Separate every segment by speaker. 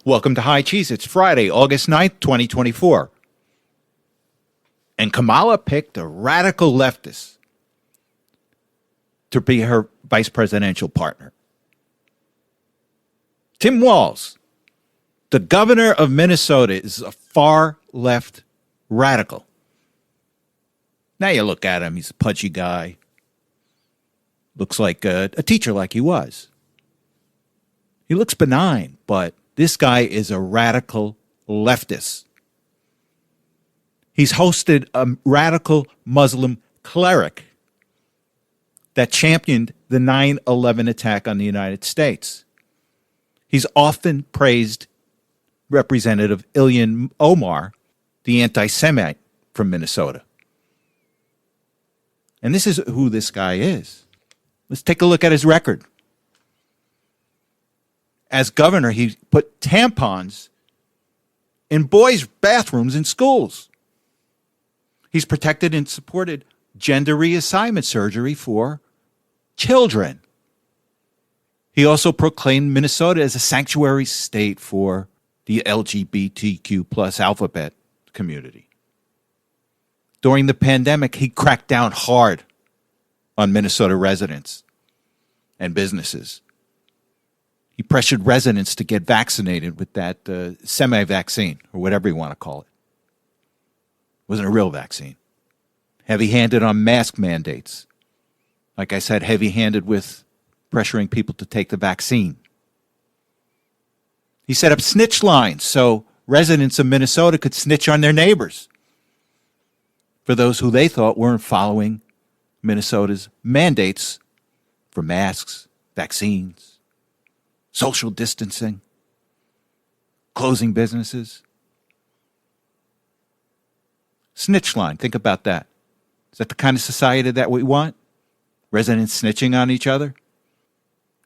Speaker 1: Welcome to High Cheese. It's Friday, August 9th, 2024. And Kamala picked a radical leftist to be her vice presidential partner. Tim Walz, the governor of Minnesota, is a far left radical. Now you look at him, he's a pudgy guy. Looks like a teacher like he was. He looks benign, but this guy is a radical leftist. He's hosted a radical Muslim cleric that championed the 9/11 attack on the United States. He's often praised Representative Ilhan Omar, the anti-Semite from Minnesota. And this is who this guy is. Let's take a look at his record. As governor, he put tampons in boys' bathrooms in schools. He's protected and supported gender reassignment surgery for children. He also proclaimed Minnesota as a sanctuary state for the LGBTQ plus alphabet community. During the pandemic, he cracked down hard on Minnesota residents and businesses. He pressured residents to get vaccinated with that semi-vaccine, or whatever you want to call it. It wasn't a real vaccine. Heavy-handed on mask mandates. Like I said, heavy-handed with pressuring people to take the vaccine. He set up snitch lines so residents of Minnesota could snitch on their neighbors for those who they thought weren't following Minnesota's mandates for masks, vaccines, social distancing, closing businesses. Snitch line, think about that. Is that the kind of society that we want? Residents snitching on each other?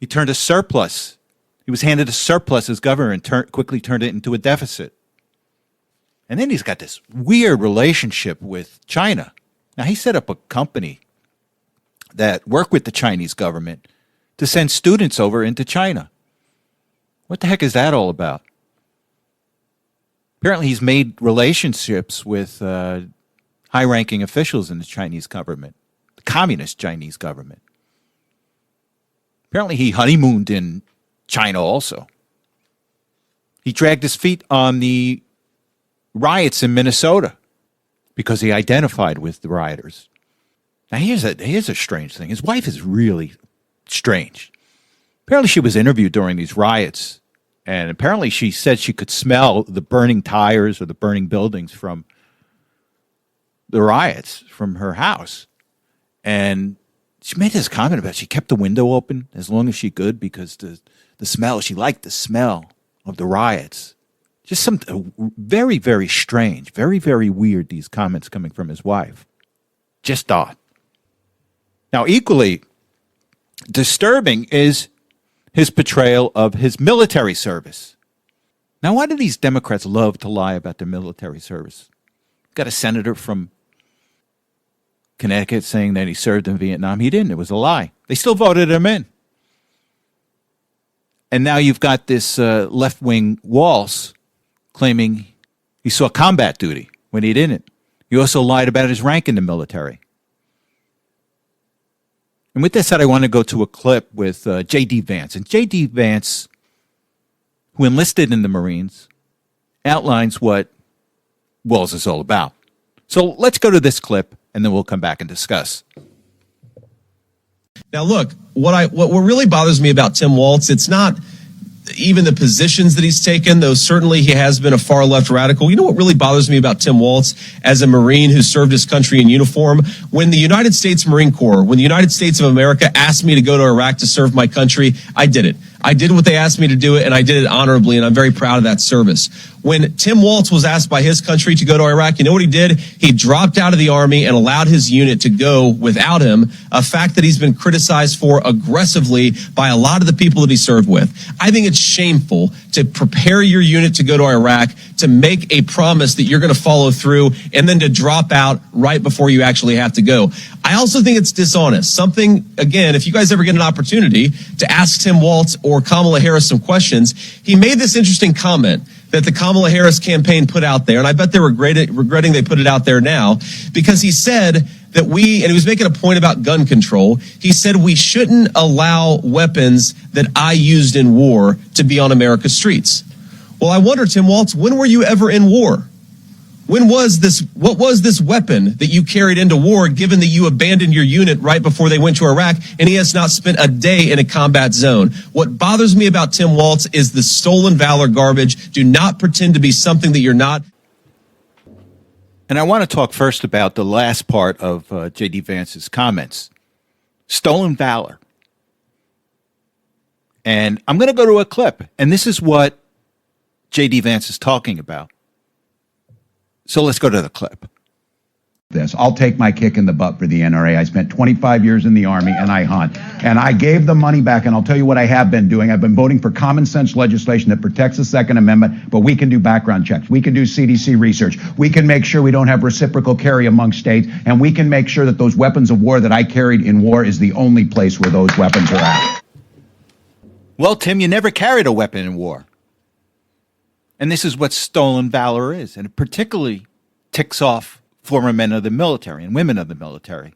Speaker 1: He turned a surplus. He was handed a surplus as governor and quickly turned it into a deficit. And then he's got this weird relationship with China. Now, he set up a company that worked with the Chinese government to send students over into China. What the heck is that all about? Apparently, he's made relationships with high-ranking officials in the Chinese government, the communist Chinese government. Apparently, he honeymooned in China also. He dragged his feet on the riots in Minnesota because he identified with the rioters. Now, here's a strange thing. His wife is really strange. Apparently, she was interviewed during these riots, and apparently she said she could smell the burning tires or the burning buildings from the riots from her house. And she made this comment about she kept the window open as long as she could because the smell, she liked the smell of the riots. Just some very, very strange, very, very weird, these comments coming from his wife. Just odd. Now, equally disturbing is his portrayal of his military service. Now, why do these Democrats love to lie about their military service? Got a senator from Connecticut saying that he served in Vietnam. He didn't. It was a lie. They still voted him in. And now you've got this left-wing Walz claiming he saw combat duty when he didn't. He also lied about his rank in the military. And with that said, I want to go to a clip with J.D. Vance. And J.D. Vance, who enlisted in the Marines, outlines what Walz is all about. So let's go to this clip, and then we'll come back and discuss.
Speaker 2: Now, look, what really bothers me about Tim Walz, it's not even the positions that he's taken, though certainly he has been a far left radical. You know what really bothers me about Tim Walz as a Marine who served his country in uniform? When the United States Marine Corps, when the United States of America asked me to go to Iraq to serve my country, I did it. I did what they asked me to do it, and I did it honorably, and I'm very proud of that service. When Tim Walz was asked by his country to go to Iraq, you know what he did? He dropped out of the Army and allowed his unit to go without him, a fact that he's been criticized for aggressively by a lot of the people that he served with. I think it's shameful to prepare your unit to go to Iraq, to make a promise that you're going to follow through, and then to drop out right before you actually have to go. I also think it's dishonest. Something, again, if you guys ever get an opportunity to ask Tim Walz or Kamala Harris some questions, he made this interesting comment that the Kamala Harris campaign put out there, and I bet they're regretting they put it out there now, because he said that and he was making a point about gun control. He said we shouldn't allow weapons that I used in war to be on America's streets. Well, I wonder, Tim Walz, when were you ever in war? What was this weapon that you carried into war, given that you abandoned your unit right before they went to Iraq, and he has not spent a day in a combat zone? What bothers me about Tim Walz is the stolen valor garbage. Do not pretend to be something that you're not.
Speaker 1: And I want to talk first about the last part of J.D. Vance's comments. Stolen valor. And I'm going to go to a clip, and this is what J.D. Vance is talking about. So let's go to the clip.
Speaker 3: I'll take my kick in the butt for the NRA. I spent 25 years in the Army, and I hunt. And I gave the money back, and I'll tell you what I have been doing. I've been voting for common sense legislation that protects the Second Amendment, but we can do background checks. We can do CDC research. We can make sure we don't have reciprocal carry among states, and we can make sure that those weapons of war that I carried in war is the only place where those weapons are at.
Speaker 1: Well, Tim, you never carried a weapon in war. And this is what stolen valor is, and it particularly ticks off former men of the military and women of the military.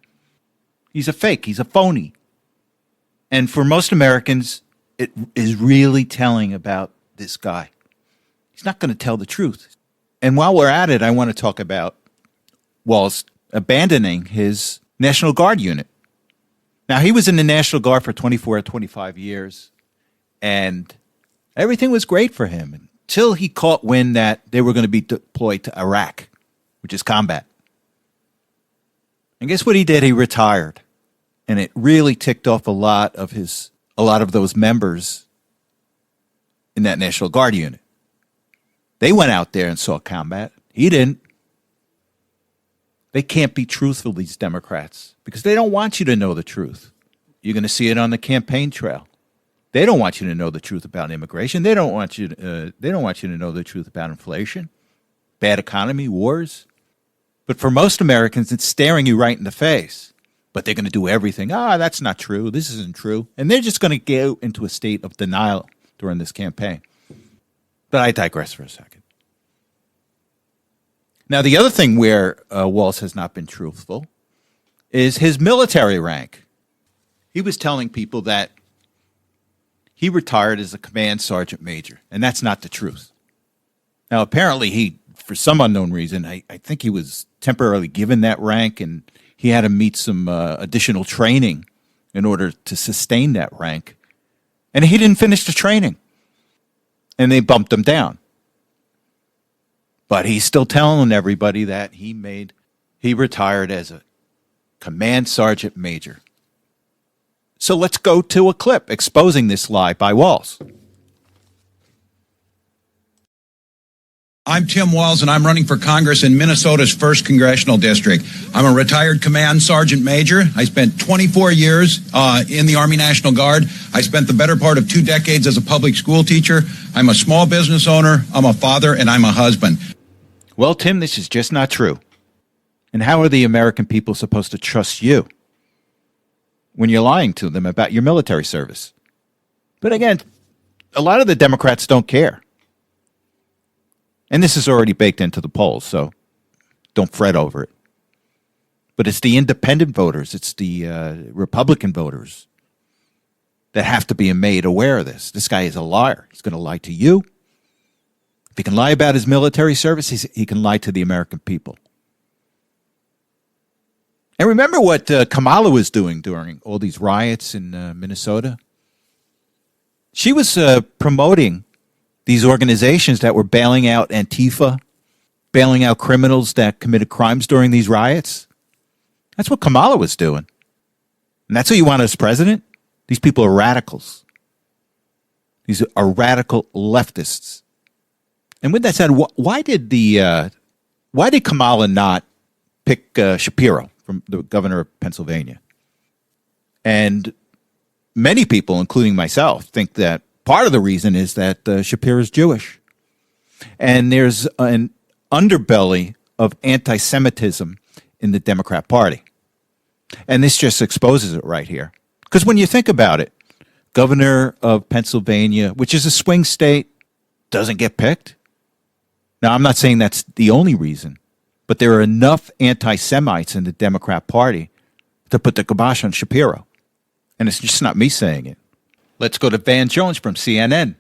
Speaker 1: He's a fake. He's a phony. And for most Americans, it is really telling about this guy. He's not going to tell the truth. And while we're at it, I want to talk about Walz abandoning his National Guard unit. Now, he was in the National Guard for 24 or 25 years, and everything was great for him until he caught wind that they were going to be deployed to Iraq, which is combat. And guess what he did? He retired. And it really ticked off a lot of those members in that National Guard unit. They went out there and saw combat. He didn't. They can't be truthful, these Democrats, because they don't want you to know the truth. You're going to see it on the campaign trail. They don't want you to know the truth about immigration. They don't want you to know the truth about inflation, bad economy, wars. But for most Americans, it's staring you right in the face. But they're going to do everything. That's not true. This isn't true. And they're just going to go into a state of denial during this campaign. But I digress for a second. Now, the other thing where Walz has not been truthful is his military rank. He was telling people that he retired as a command sergeant major, and that's not the truth. Now, apparently he, for some unknown reason, I think he was temporarily given that rank, and he had to meet some additional training in order to sustain that rank. And he didn't finish the training, and they bumped him down. But he's still telling everybody that he retired as a command sergeant major. So let's go to a clip exposing this lie by Walz.
Speaker 4: I'm Tim Walz, and I'm running for Congress in Minnesota's 1st Congressional District. I'm a retired command sergeant major. I spent 24 years in the Army National Guard. I spent the better part of 2 decades as a public school teacher. I'm a small business owner, I'm a father, and I'm a husband.
Speaker 1: Well, Tim, this is just not true. And how are the American people supposed to trust you when you're lying to them about your military service? But again, a lot of the Democrats don't care. And this is already baked into the polls, so don't fret over it. But it's the independent voters, it's the Republican voters that have to be made aware of this. This guy is a liar. He's going to lie to you. If he can lie about his military service, he can lie to the American people. And remember what Kamala was doing during all these riots in Minnesota? She was promoting these organizations that were bailing out Antifa, bailing out criminals that committed crimes during these riots. That's what Kamala was doing. And that's who you want as president? These people are radicals. These are radical leftists. And with that said, why did Kamala not pick Shapiro from the governor of Pennsylvania? And many people, including myself, think that part of the reason is that Shapiro is Jewish. And there's an underbelly of anti-Semitism in the Democrat Party. And this just exposes it right here. Because when you think about it, governor of Pennsylvania, which is a swing state, doesn't get picked. Now, I'm not saying that's the only reason, but there are enough anti-Semites in the Democrat Party to put the kibosh on Shapiro. And it's just not me saying it. Let's go to Van Jones from CNN.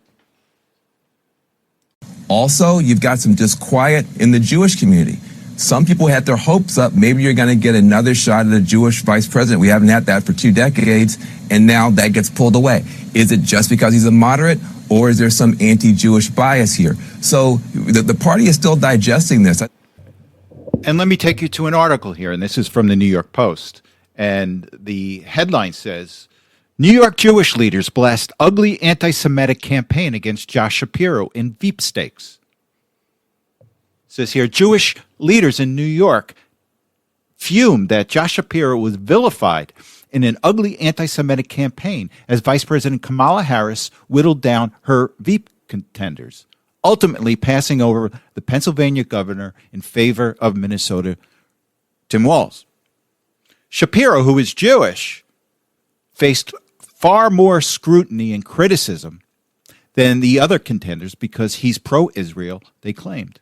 Speaker 5: Also, you've got some disquiet in the Jewish community. Some people had their hopes up. Maybe you're going to get another shot at a Jewish vice president. We haven't had that for 2 decades, and now that gets pulled away. Is it just because he's a moderate, or is there some anti-Jewish bias here? So the party is still digesting this.
Speaker 1: And let me take you to an article here, and this is from the New York Post. And the headline says, New York Jewish leaders blast ugly anti-Semitic campaign against Josh Shapiro in Veep stakes. It says here, Jewish leaders in New York fumed that Josh Shapiro was vilified in an ugly anti-Semitic campaign as Vice President Kamala Harris whittled down her Veep contenders, ultimately passing over the Pennsylvania governor in favor of Minnesota Tim Walz. Shapiro, who is Jewish, faced far more scrutiny and criticism than the other contenders because he's pro-Israel, they claimed.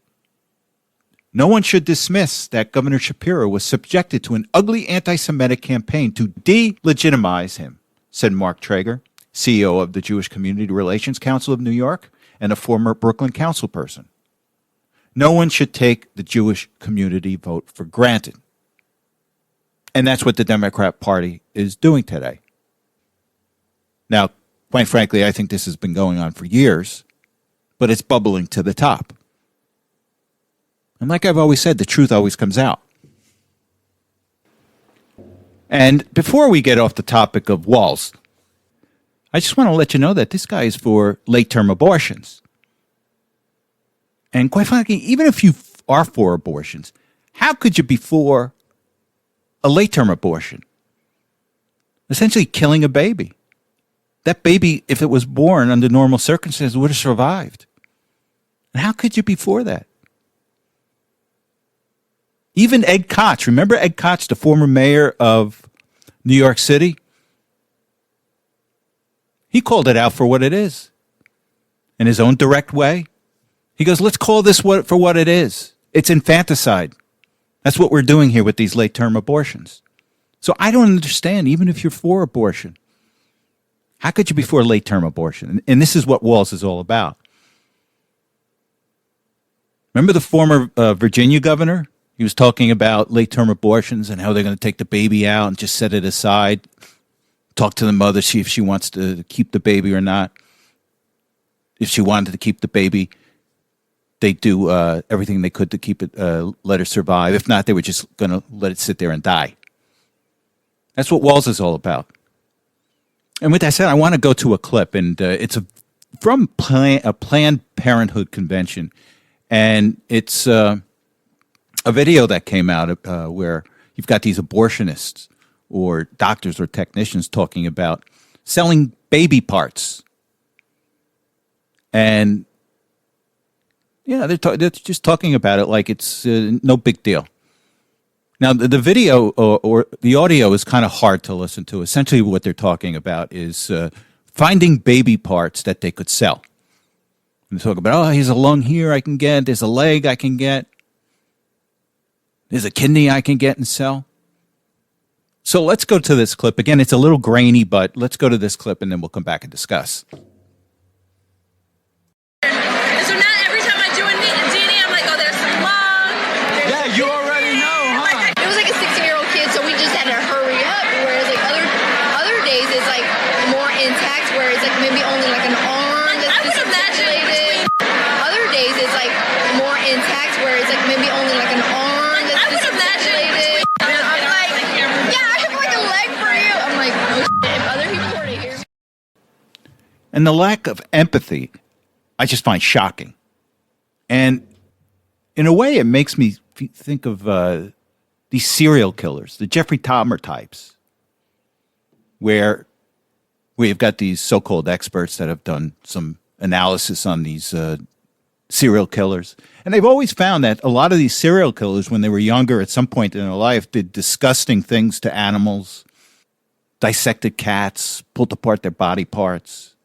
Speaker 1: No one should dismiss that Governor Shapiro was subjected to an ugly anti-Semitic campaign to delegitimize him, said Mark Traeger, CEO of the Jewish Community Relations Council of New York and a former Brooklyn councilperson. No one should take the Jewish community vote for granted. And that's what the Democrat Party is doing today. Now, quite frankly, I think this has been going on for years, but it's bubbling to the top. And like I've always said, the truth always comes out. And before we get off the topic of Walz, I just want to let you know that this guy is for late-term abortions. And quite frankly, even if you are for abortions, how could you be for a late-term abortion? Essentially killing a baby. That baby, if it was born under normal circumstances, would have survived. And how could you be for that? Even Ed Koch, remember Ed Koch, the former mayor of New York City? He called it out for what it is. In his own direct way. He goes, let's call this for what it is. It's infanticide. That's what we're doing here with these late-term abortions. So I don't understand, even if you're for abortion, how could you be for a late-term abortion? And this is what Walz is all about. Remember the former Virginia governor? He was talking about late-term abortions and how they're going to take the baby out and just set it aside, talk to the mother, see if she wants to keep the baby or not. If she wanted to keep the baby, they'd do everything they could to keep it, let her survive. If not, they were just going to let it sit there and die. That's what Walz is all about. And with that said, I want to go to a clip, and it's from a Planned Parenthood convention, and it's a video that came out where you've got these abortionists or doctors or technicians talking about selling baby parts. And, yeah, they're just talking about it like it's no big deal. Now, the video or the audio is kind of hard to listen to. Essentially, what they're talking about is finding baby parts that they could sell. And they talk about, oh, here's a lung here I can get. There's a leg I can get. There's a kidney I can get and sell. So let's go to this clip. Again, it's a little grainy, but let's go to this clip, and then we'll come back and discuss.
Speaker 6: So now every time I do a DNA, I'm like, oh, there's some lung.
Speaker 7: Yeah, you already know, huh?
Speaker 6: It was like a 16-year-old kid, so we just had to hurry up. Whereas like other days, it's like more intact, where it's like maybe only like an arm that's disarticulated. Other days, it's like more intact, where it's like maybe only like an arm that's disarticulated. I'm like, yeah, I have like a leg for you. I'm like, oh shit, if other people were to hear me.
Speaker 1: And the lack of empathy, I just find shocking. And in a way, it makes me think of these serial killers, the Jeffrey Dahmer types, where we've got these so-called experts that have done some analysis on these serial killers. And they've always found that a lot of these serial killers, when they were younger, at some point in their life, did disgusting things to animals, dissected cats, pulled apart their body parts,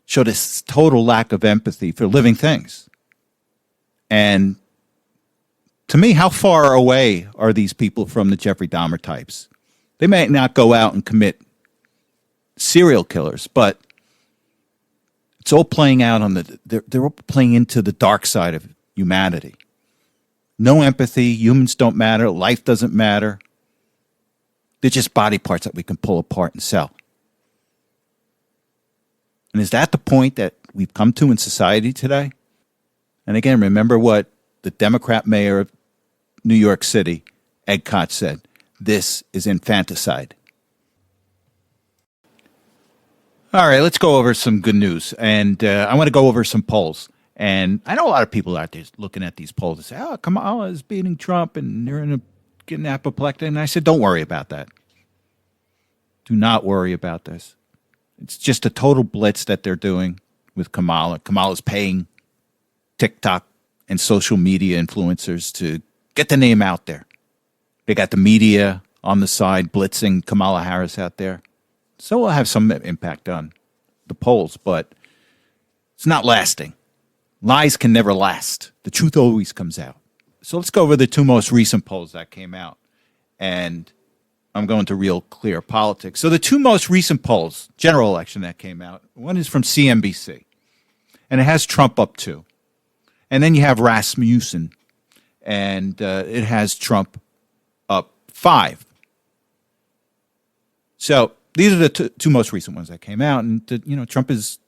Speaker 1: showed this total lack of empathy for living things. And to me, how far away are these people from the Jeffrey Dahmer types? They may not go out and commit serial killers, but it's all playing out on they're all playing into the dark side of humanity. No empathy, humans don't matter, life doesn't matter. They're just body parts that we can pull apart and sell. And is that the point that we've come to in society today? And again, remember what the Democrat mayor of New York City, Ed Koch, said. This is infanticide. All right, let's go over some good news. And I want to go over some polls. And I know a lot of people out there looking at these polls and say, oh, Kamala is beating Trump and they're getting apoplectic. And I said, don't worry about that. Do not worry about this. It's just a total blitz that they're doing with Kamala. Kamala's paying TikTok and social media influencers to get the name out there. They got the media on the side blitzing Kamala Harris out there. So we'll have some impact on the polls, but it's not lasting. Lies can never last. The truth always comes out. So let's go over the two most recent polls that came out. And I'm going to Real Clear Politics. So the two most recent polls, general election that came out, one is from CNBC, and it has Trump up 2. And then you have Rasmussen, and it has Trump up 5. So these are the two most recent ones that came out, and Trump is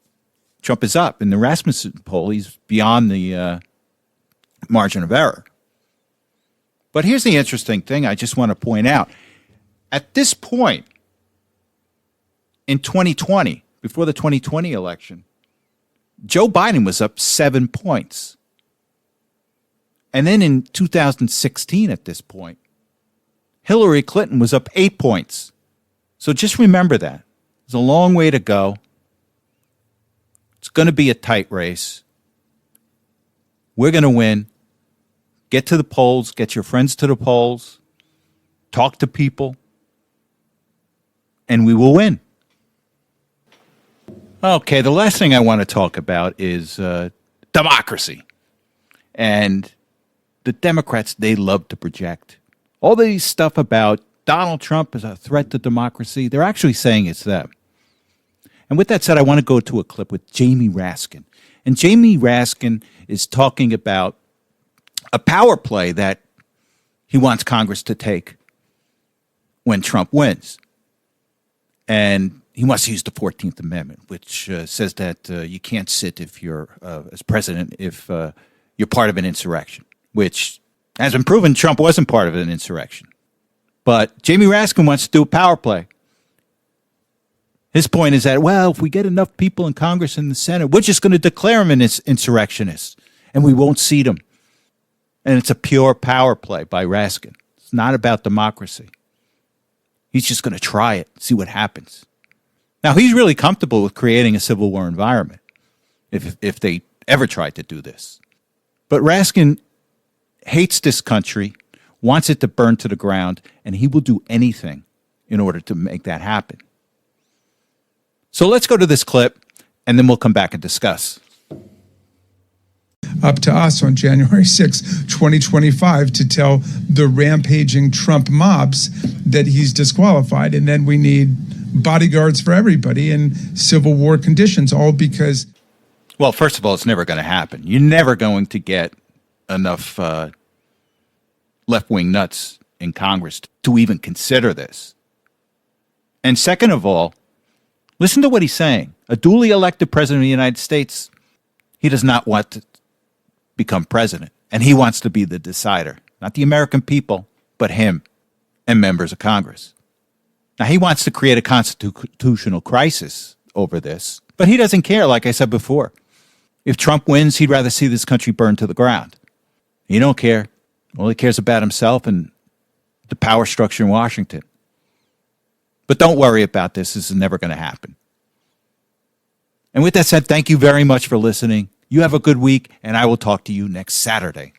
Speaker 1: up. In the Rasmussen poll, he's beyond the margin of error. But here's the interesting thing I just want to point out. At this point, in 2020, before the 2020 election, Joe Biden was up 7 points. And then in 2016, at this point, Hillary Clinton was up 8 points. So just remember that. There's a long way to go. It's going to be a tight race. We're going to win. Get to the polls. Get your friends to the polls. Talk to people. And we will win. Okay, the last thing I want to talk about is democracy. And the Democrats, they love to project all these stuff about Donald Trump is a threat to democracy. They're actually saying it's them. And with that said, I want to go to a clip with Jamie Raskin. And Jamie Raskin is talking about a power play that he wants Congress to take when Trump wins. And he wants to use the 14th Amendment, which says that you can't sit if you're as president if you're part of an insurrection, which has been proven Trump wasn't part of an insurrection. But Jamie Raskin wants to do a power play. His point is that, well, if we get enough people in Congress and the Senate, we're just going to declare him an insurrectionist, and we won't seat him. And it's a pure power play by Raskin. It's not about democracy. He's just going to try it, see what happens. Now, he's really comfortable with creating a civil war environment if they ever tried to do this. But Raskin hates this country, wants it to burn to the ground, and he will do anything in order to make that happen. So let's go to this clip, and then we'll come back and discuss.
Speaker 8: Up to us on January 6, 2025, to tell the rampaging Trump mobs that he's disqualified, and then we need bodyguards for everybody in civil war conditions, all because...
Speaker 1: Well, first of all, it's never going to happen. You're never going to get enough left-wing nuts in Congress to even consider this. And second of all, listen to what he's saying. A duly elected president of the United States, he does not want to become president. And he wants to be the decider. Not the American people, but him and members of Congress. Now, he wants to create a constitutional crisis over this, but he doesn't care, like I said before. If Trump wins, he'd rather see this country burned to the ground. He don't care. All he cares about himself and the power structure in Washington. But don't worry about this. This is never going to happen. And with that said, thank you very much for listening. You have a good week, and I will talk to you next Saturday.